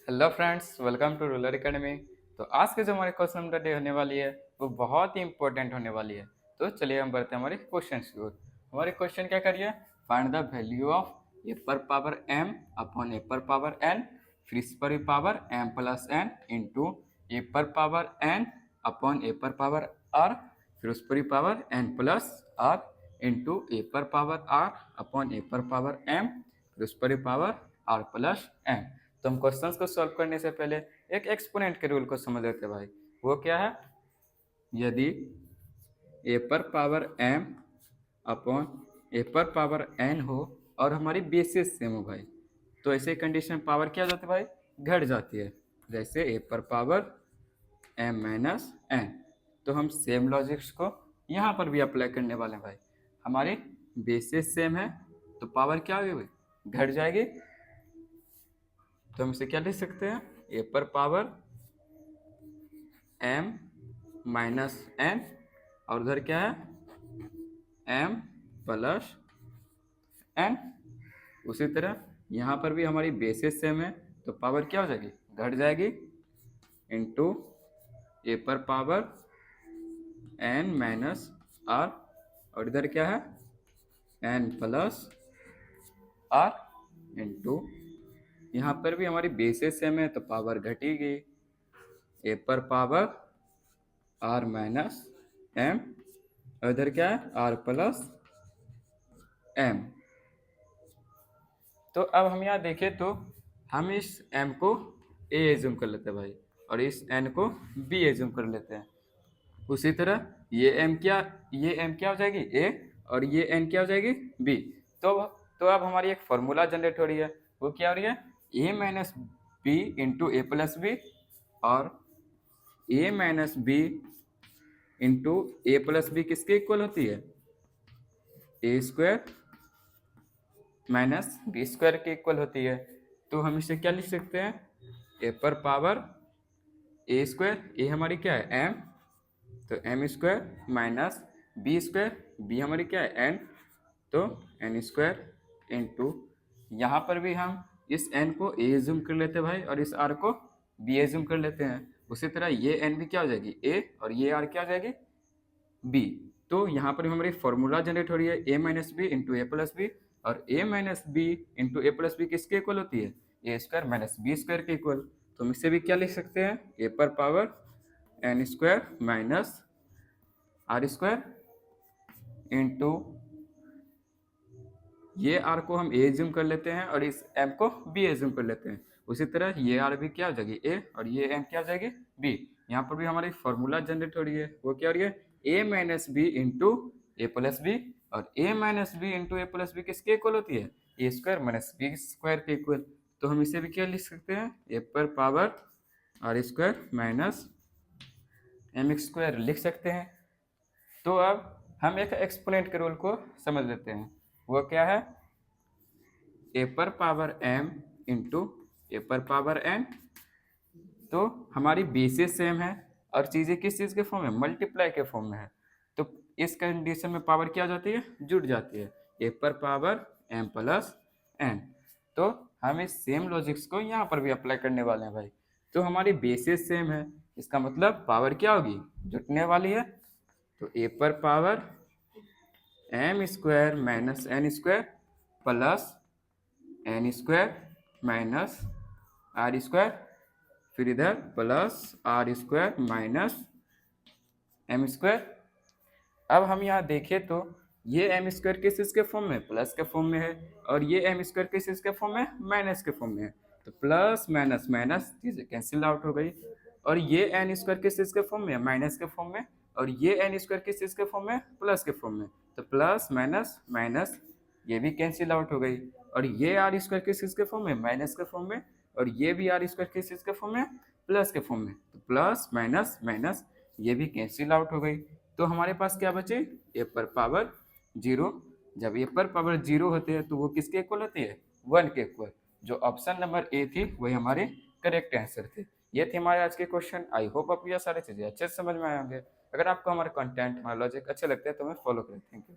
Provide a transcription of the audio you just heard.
Hello friends, welcome to Ruler Academy. तो आज के जो हमारे क्वेश्चन नंबर डे होने वाली है वो बहुत ही इंपॉर्टेंट होने वाली है। तो चलिए हम बढ़ते हैं हमारे क्वेश्चन की ओर। हमारे क्वेश्चन क्या करिए, फाइंड द वैल्यू ऑफ ए पर पावर एम अपॉन ए पर पावर एन फिर इस पर power m plus n into a पर पावर एन अपॉन ए पर पावर आर फिर उस पर power n plus r into a पर पावर आर अपॉन ए पर पावर एम फिर उस पर पावर आर प्लस एम। तो हम क्वेश्चंस को सॉल्व करने से पहले एक एक्सपोनेंट के रूल को समझ लेते हैं भाई। वो क्या है, यदि ए पर पावर एम अपॉन ए पर पावर एन हो और हमारी बेसिस सेम हो भाई, तो ऐसे कंडीशन पावर क्या हो जाती है भाई, घट जाती है। जैसे ए पर पावर एम माइनस एन। तो हम सेम लॉजिक्स को यहाँ पर भी अप्लाई करने वाले हैं भाई। हमारी बेसिस सेम है तो पावर क्या होगी भाई, घट जाएगी। तो हम इसे क्या लिख सकते हैं, ए पर पावर एम माइनस एन और उधर क्या है एम प्लस एन। उसी तरह यहाँ पर भी हमारी बेसिस सेम है तो पावर क्या हो जाएगी, घट जाएगी इनटू ए पर पावर एन माइनस आर और इधर क्या है एन प्लस आर इंटू यहाँ पर भी हमारी बेसिस सेम है तो पावर घटेगी ए पर पावर आर माइनस एम और इधर क्या है आर प्लस एम। तो अब हम यहाँ देखें तो हम इस m को a एज्यूम कर लेते हैं भाई और इस n को b एज्यूम कर लेते हैं। उसी तरह ये m क्या हो जाएगी a और ये n क्या हो जाएगी b। तो अब हमारी एक फॉर्मूला जनरेट हो रही है, वो क्या हो रही है a minus B into A plus B और a minus B into A plus B किसके इक्वल होती है, A square minus B square के इक्वल होती है। तो हम इसे क्या लिख सकते हैं, ए पर पावर ए स्क्वायर, ए हमारी क्या है एम, तो M square minus B square, B हमारी क्या है एन, तो एन स्क्वायर इंटू यहाँ पर भी हम इस एन को ए एज्यूम कर लेते हैं भाई और इस आर को बी एज्यूम कर लेते हैं। उसी तरह ये एन भी क्या हो जाएगी ए और ये आर क्या हो जाएगी बी। तो यहाँ पर हमारी फॉर्मूला जनरेट हो रही है ए minus B into A plus B और ए minus B into A plus B किसके इक्वल होती है, A square minus B square के इक्वल। तो हम इससे भी क्या लिख सकते हैं, ए पर power N square minus R square into ये आर को हम ए एज्यूम कर लेते हैं और इस एम को बी एज्यूम कर लेते हैं। उसी तरह ये आर भी क्या हो जाएगी ए और ये एम क्या हो जाएगी बी। यहाँ पर भी हमारी फॉर्मूला जनरेट हो रही है, वो क्या हो रही है ए minus B into A plus B और ए minus B into A plus B किसके इक्वल होती है, A square minus B square के इक्वल। तो हम इसे भी क्या लिख सकते हैं, ए पर power R square minus M square लिख सकते हैं। तो अब हम एक एक्सपोनेंट के रूल को समझ लेते हैं, वो क्या है ए पर पावर एम इंटू ए पर पावर एन। तो हमारी बेसिस सेम है और चीज़ें किस चीज़ के फॉर्म में, मल्टीप्लाई के फॉर्म में है। तो इस कंडीशन में पावर क्या हो जाती है, जुड़ जाती है, ए पर पावर एम प्लस एन। तो हम इस सेम लॉजिक्स को यहाँ पर भी अप्लाई करने वाले हैं भाई। तो हमारी बेसिस सेम है, इसका मतलब पावर क्या होगी, जुटने वाली है। तो ए पर power M square minus N square plus N square minus R square फिर इधर plus R square minus M square. अब हम यहाँ देखें तो ये एम स्क्वायर किस चीज़ के फॉर्म में, प्लस के फॉर्म में है और ये एम स्क्वायर किस चीज़ के फॉर्म में, माइनस के फॉर्म में है। तो प्लस माइनस माइनस चीज़ें कैंसिल आउट हो गई और ये एन स्क्वायर किस चीज़ के फॉर्म में, माइनस के फॉर्म में और ये एन स्क्वायर किस चीज़ के फॉर्म में, प्लस के फॉर्म में। तो प्लस माइनस माइनस ये भी कैंसिल आउट हो गई और ये आर स्क्वायर किस चीज़ के फॉर्म में, माइनस के फॉर्म में और ये भी आर स्क्वायर किस चीज़ के फॉर्म में, प्लस के फॉर्म में। तो प्लस माइनस माइनस ये भी कैंसिल आउट हो गई। तो हमारे पास क्या बचे, ए पर पावर जीरो। जब ए पर पावर जीरो होते हैं तो वो किसके इक्वल होती है, 1 के इक्वल। जो ऑप्शन नंबर ए थी वही हमारे करेक्ट आंसर थे। ये थे हमारे आज के क्वेश्चन। आई होप आपको ये सारी चीज़ें अच्छे से समझ में आए होंगे। अगर आपको हमारे कंटेंट, हमारा लॉजिक अच्छे लगते हैं तो हमें फॉलो करें। Thank you.